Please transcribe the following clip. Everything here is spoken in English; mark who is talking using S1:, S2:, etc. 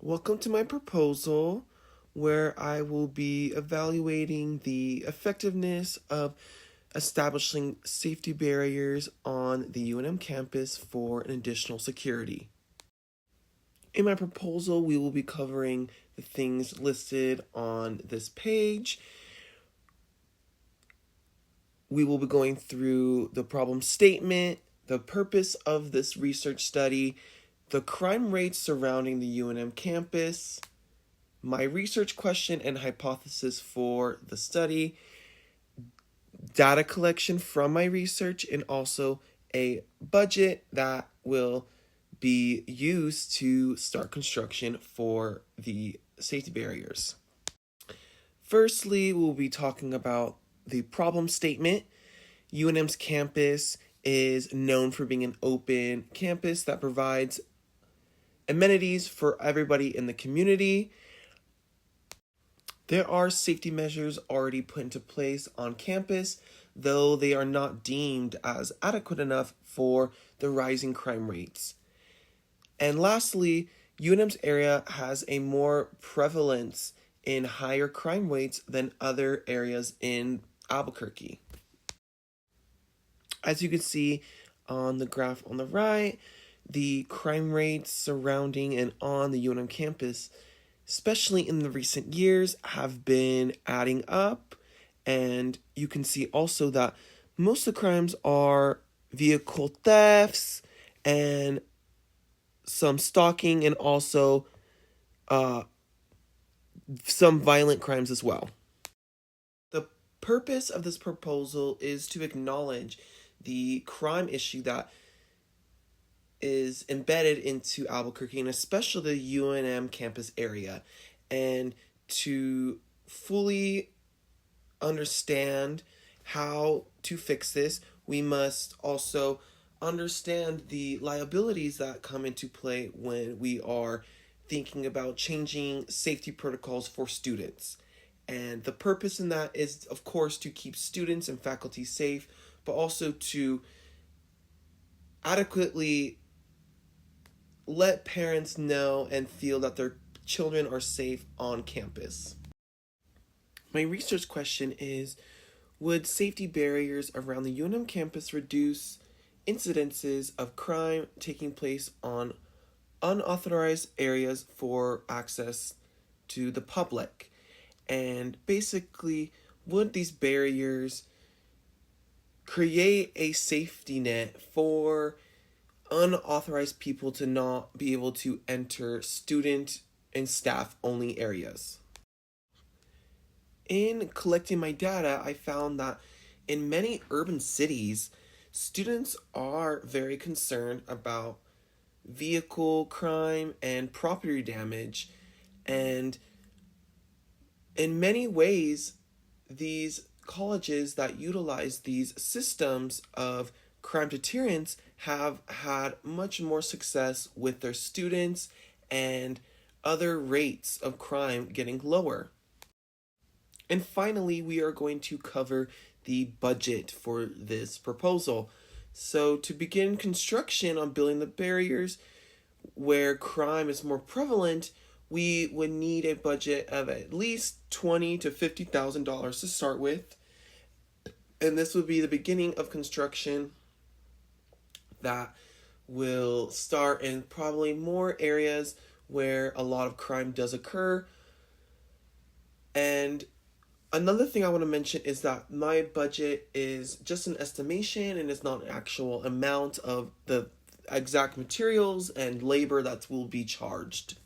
S1: Welcome to my proposal, where I will be evaluating the effectiveness of establishing safety barriers on the UNM campus for an additional security. In my proposal, we will be covering the things listed on this page. We will be going through the problem statement, the purpose of this research study, the crime rates surrounding the UNM campus, my research question and hypothesis for the study, data collection from my research, and also a budget that will be used to start construction for the safety barriers. Firstly, we'll be talking about the problem statement. UNM's campus is known for being an open campus that provides amenities for everybody in the community. There are safety measures already put into place on campus, though they are not deemed as adequate enough for the rising crime rates. And lastly, UNM's area has a more prevalence in higher crime rates than other areas in Albuquerque. As you can see on the graph on the right, the crime rates surrounding and on the UNM campus, especially in the recent years, have been adding up. And you can see also that most of the crimes are vehicle thefts and some stalking and also some violent crimes as well. The purpose of this proposal is to acknowledge the crime issue that is embedded into Albuquerque and especially the UNM campus area, and to fully understand how to fix this, we must also understand the liabilities that come into play when we are thinking about changing safety protocols for students. And the purpose in that is, of course, to keep students and faculty safe, but also to adequately let parents know and feel that their children are safe on campus. My research question is, would safety barriers around the UNM campus reduce incidences of crime taking place on unauthorized areas for access to the public? And basically, would these barriers create a safety net for unauthorized people to not be able to enter student and staff only areas? In collecting my data, I found that in many urban cities, students are very concerned about vehicle crime and property damage, and in many ways, these colleges that utilize these systems of crime deterrence have had much more success with their students and other rates of crime getting lower. And finally, we are going to cover the budget for this proposal. So to begin construction on building the barriers where crime is more prevalent, we would need a budget of at least $20,000 to $50,000 to start with. And this would be the beginning of construction that will start in probably more areas where a lot of crime does occur. And another thing I want to mention is that my budget is just an estimation and it's not an actual amount of the exact materials and labor that will be charged.